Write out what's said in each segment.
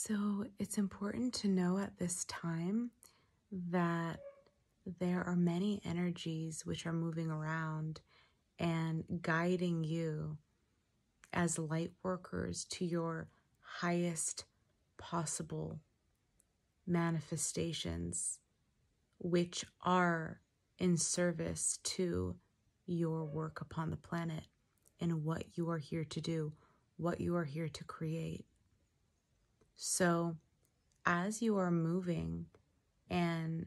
So it's important to know at this time that there are many energies which are moving around and guiding you as light workers to your highest possible manifestations, which are in service to your work upon the planet and what you are here to do, what you are here to create. So as you are moving and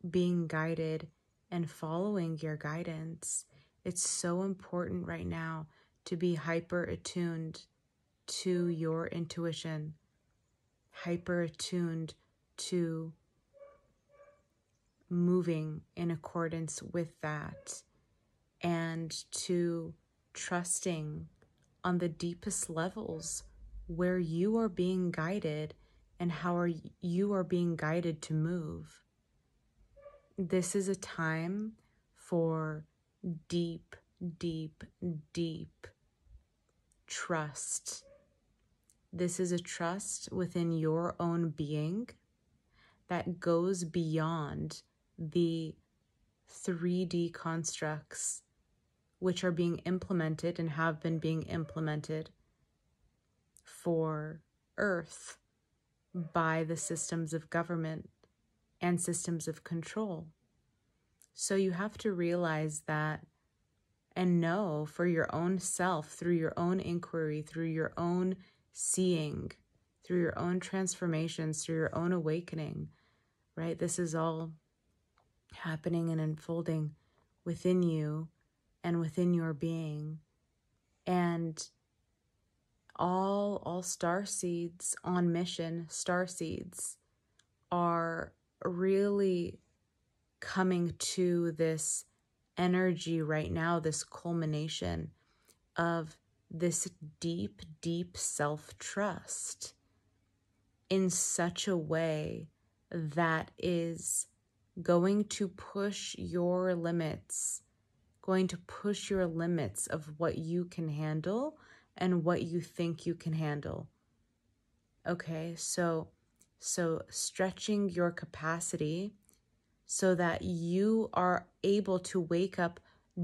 being guided and following your guidance, it's so important right now to be hyper attuned to your intuition, hyper attuned to moving in accordance with that, and to trusting on the deepest levels where you are being guided and how you are being guided to move. This is a time for deep, deep, deep trust. This is a trust within your own being that goes beyond the 3D constructs which are being implemented and have been being implemented for Earth by the systems of government and systems of control. So you have to realize that and know for your own self, through your own inquiry, through your own seeing, through your own transformations, through your own awakening, right? This is all happening and unfolding within you and within your being. And all star seeds on mission, star seeds, are really coming to this energy right now, this culmination of this deep, deep self-trust in such a way that is going to push your limits, of what you can handle and what you think you can handle. Okay, so stretching your capacity so that you are able to wake up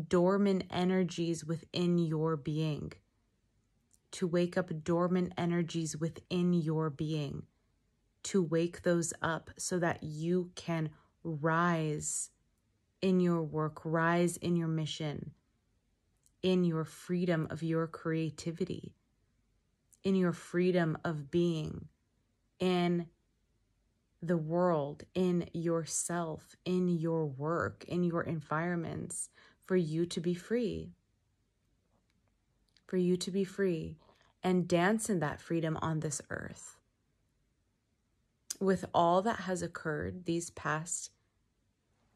dormant energies within your being, to wake up dormant energies within your being, to wake those up so that you can rise in your work, rise in your mission, in your freedom of your creativity, in your freedom of being, in the world, in yourself, in your work, in your environments, for you to be free. For you to be free and dance in that freedom on this earth. With all that has occurred these past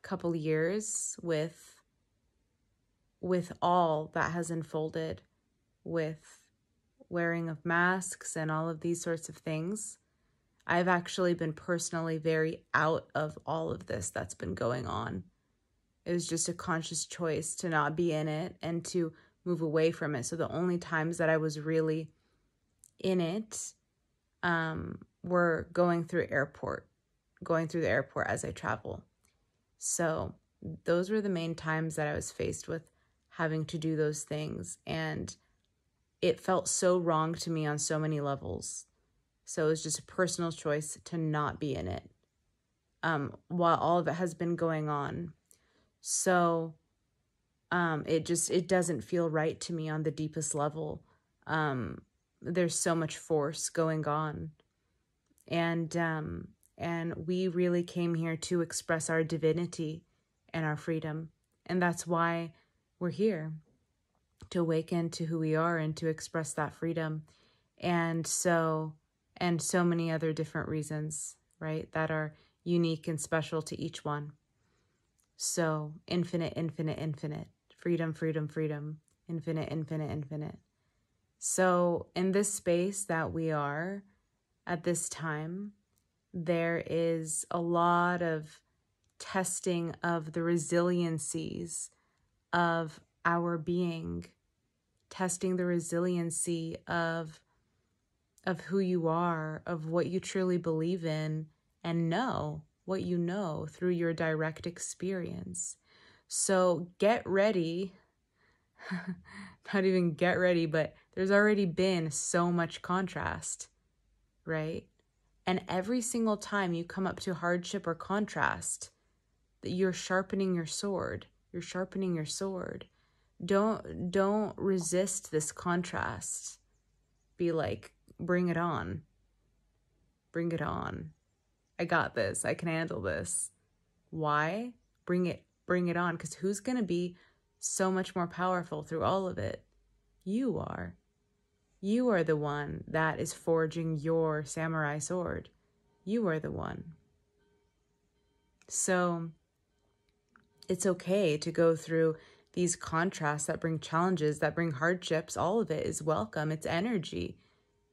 couple years, with all that has unfolded, with wearing of masks and all of these sorts of things, I've actually been personally very out of all of this that's been going on. It was just a conscious choice to not be in it and to move away from it. So the only times that I was really in it were going through the airport as I travel. So those were the main times that I was faced with having to do those things. And it felt so wrong to me on so many levels. So it was just a personal choice to not be in it while all of it has been going on. So it doesn't feel right to me on the deepest level. There's so much force going on. And we really came here to express our divinity and our freedom. And that's why we're here, to awaken to who we are and to express that freedom. And so many other different reasons, right, that are unique and special to each one. So infinite, infinite, infinite. Freedom, freedom, freedom. Infinite, infinite, infinite. So in this space that we are at this time, there is a lot of testing of the resiliencies of our being, testing the resiliency of of who you are, of what you truly believe in, and know what you know through your direct experience. So get ready, not even get ready, but there's already been so much contrast, right? And every single time you come up to hardship or contrast, that you're sharpening your sword. You're sharpening your sword. Don't resist this contrast. Be like, bring it on. Bring it on. I got this. I can handle this. Why? Bring it on. Because who's going to be so much more powerful through all of it? You are. You are the one that is forging your samurai sword. You are the one. So it's okay to go through these contrasts that bring challenges, that bring hardships. All of it is welcome. It's energy.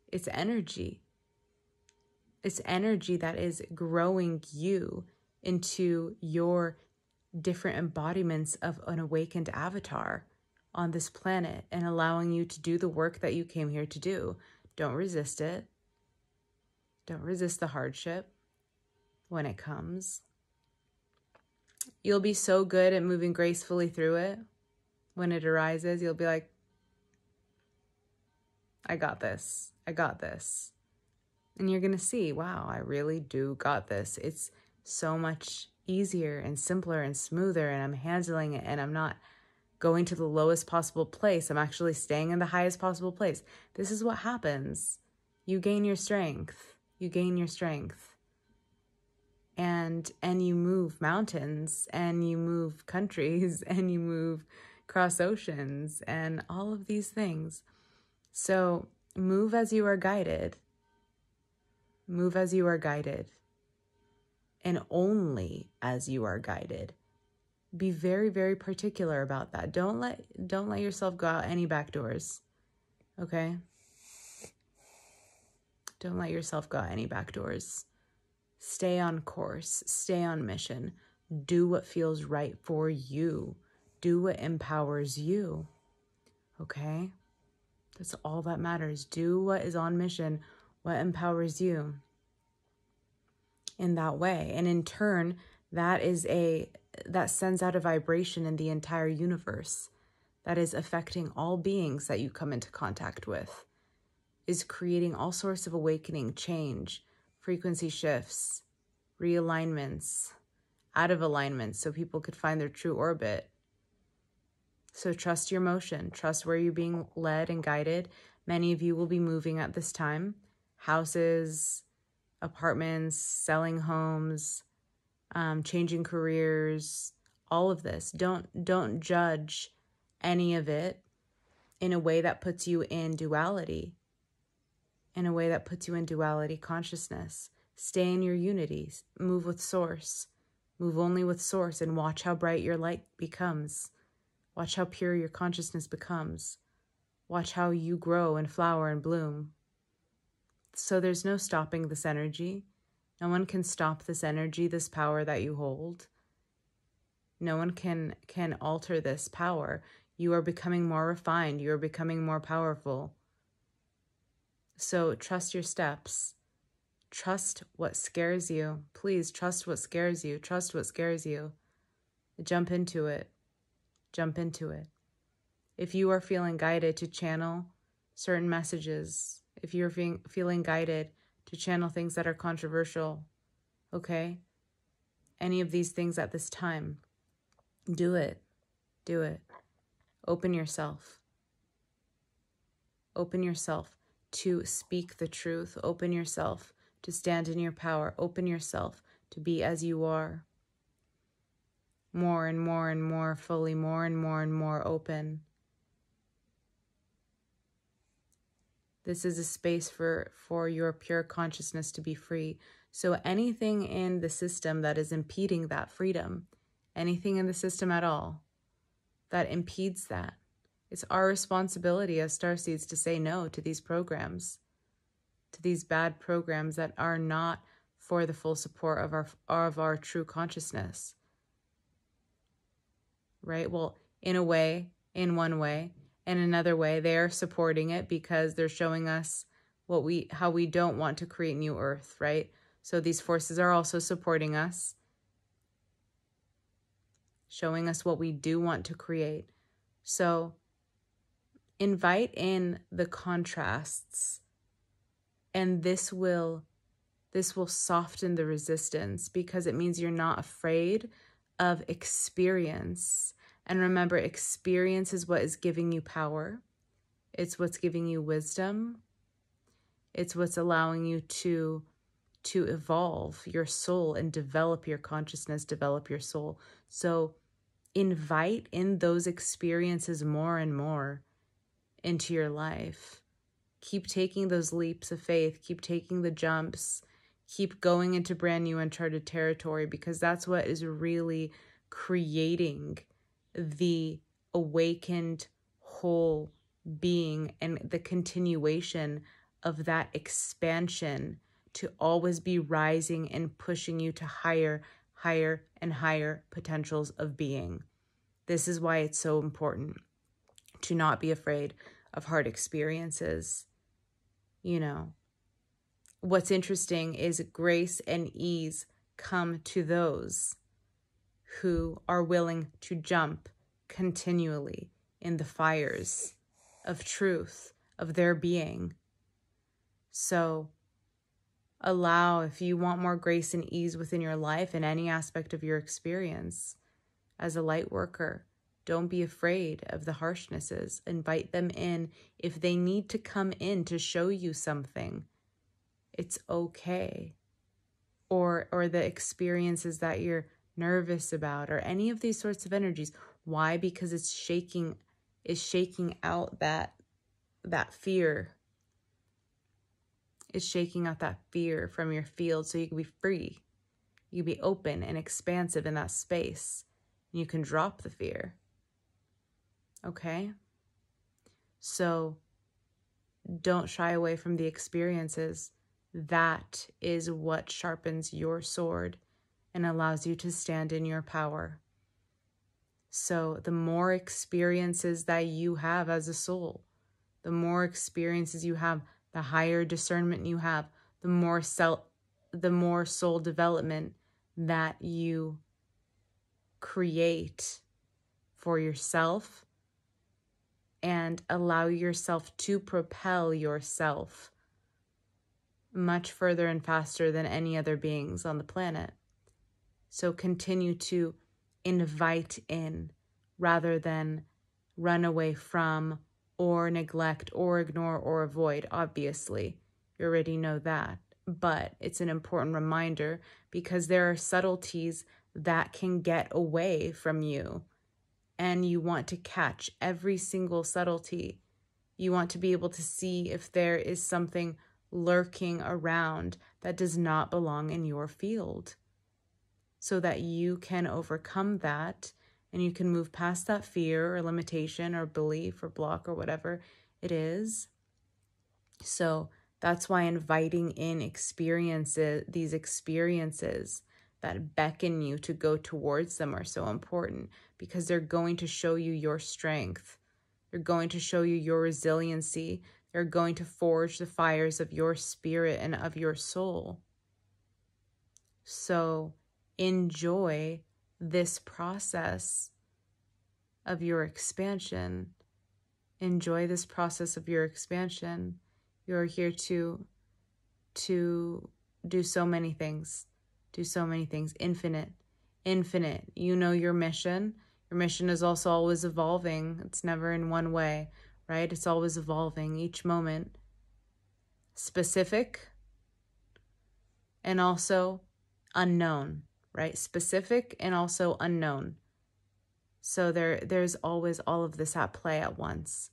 It's energy. It's energy that is growing you into your different embodiments of an awakened avatar on this planet and allowing you to do the work that you came here to do. Don't resist it. Don't resist the hardship when it comes. You'll be so good at moving gracefully through it. When it arises, you'll be like, I got this. I got this. And you're going to see, wow, I really do got this. It's so much easier and simpler and smoother, and I'm handling it, and I'm not going to the lowest possible place. I'm actually staying in the highest possible place. This is what happens. You gain your strength. You gain your strength. And you move mountains, and you move countries, and you move cross oceans, and all of these things. So move as you are guided. Move as you are guided. And only as you are guided. Be very, very particular about that. Don't let yourself go out any back doors. Okay? Don't let yourself go out any back doors. Stay on course. Stay on mission. Do what feels right for you. Do what empowers you. Okay? That's all that matters. Do what is on mission, what empowers you in that way. And in turn, that sends out a vibration in the entire universe that is affecting all beings that you come into contact with, is creating all sorts of awakening, change, frequency shifts, realignments, out of alignment so people could find their true orbit. So trust your motion. Trust where you're being led and guided. Many of you will be moving at this time. Houses, apartments, selling homes, changing careers, all of this. Don't judge any of it in a way that puts you in duality. In a way that puts you in duality consciousness. Stay in your unity. Move with source. Move only with source, and watch how bright your light becomes. Watch how pure your consciousness becomes. Watch how you grow and flower and bloom. So there's no stopping this energy. No one can stop this energy, this power that you hold. No one can alter this power. You are becoming more refined. You are becoming more powerful. So trust your steps. Trust what scares you. Please trust what scares you. Trust what scares you. Jump into it. Jump into it. If you are feeling guided to channel certain messages, if you're feeling guided to channel things that are controversial, okay? Any of these things at this time, do it. Do it. Open yourself. Open yourself to speak the truth. Open yourself to stand in your power. Open yourself to be as you are. More and more and more fully, more and more open. This is a space for your pure consciousness to be free. So anything in the system that is impeding that freedom, anything in the system at all that impedes that, it's our responsibility as starseeds to say no to these programs, to these bad programs that are not for the full support of our true consciousness. Right? Well, in a way, in one way, in another way, they are supporting it because they're showing us how we don't want to create new earth, right? So these forces are also supporting us, showing us what we do want to create. So invite in the contrasts, and this will soften the resistance, because it means you're not afraid of experience. And remember, experience is what is giving you power. It's what's giving you wisdom. It's what's allowing you to evolve your soul and develop your consciousness, develop your soul. So invite in those experiences more and more into your life. Keep taking those leaps of faith. Keep taking the jumps. Keep going into brand new uncharted territory, because that's what is really creating the awakened whole being and the continuation of that expansion to always be rising and pushing you to higher, higher, and higher potentials of being. This is why it's so important to not be afraid of hard experiences. You know, what's interesting is grace and ease come to those who are willing to jump continually in the fires of truth, of their being. So allow, if you want more grace and ease within your life in any aspect of your experience as a light worker, don't be afraid of the harshnesses. Invite them in if they need to come in to show you something. It's okay. Or the experiences that you're nervous about, or any of these sorts of energies. Why? Because it's shaking out that fear. It's shaking out that fear from your field, so you can be free. You can be open and expansive in that space. And you can drop the fear. Okay? So don't shy away from the experiences. That is what sharpens your sword and allows you to stand in your power. So the more experiences that you have as a soul, the more experiences you have, the higher discernment you have, the more soul development that you create for yourself, and allow yourself to propel yourself much further and faster than any other beings on the planet. So continue to invite in rather than run away from or neglect or ignore or avoid. Obviously, you already know that. But it's an important reminder, because there are subtleties that can get away from you. And you want to catch every single subtlety. You want to be able to see if there is something lurking around that does not belong in your field, so that you can overcome that and you can move past that fear or limitation or belief or block or whatever it is. So that's why inviting in these experiences that beckon you to go towards them, are so important, because they're going to show you your strength. They're going to show you your resiliency. They're going to forge the fires of your spirit and of your soul. So enjoy this process of your expansion. Enjoy this process of your expansion. You're here to do so many things. Do so many things. Infinite. You know your mission. Your mission is also always evolving. It's never in one way, right? It's always evolving each moment. Specific and also unknown, right? Specific and also unknown. So there's always all of this at play at once.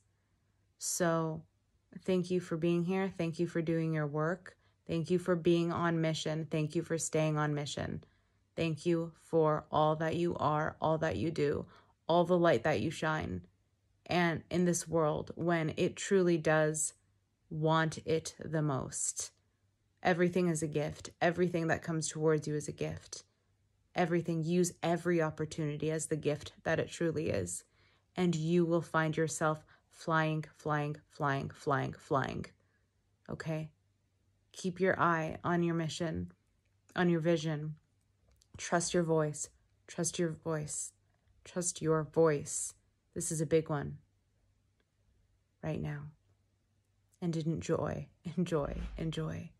So thank you for being here. Thank you for doing your work. Thank you for being on mission. Thank you for staying on mission. Thank you for all that you are, all that you do, all the light that you shine. And in this world, when it truly does want it the most. Everything is a gift. Everything that comes towards you is a gift. Everything, use every opportunity as the gift that it truly is. And you will find yourself flying, flying, flying, flying, flying. okay? Keep your eye on your mission, on your vision. Trust your voice. Trust your voice. Trust your voice. This is a big one right now. And enjoy, enjoy, enjoy.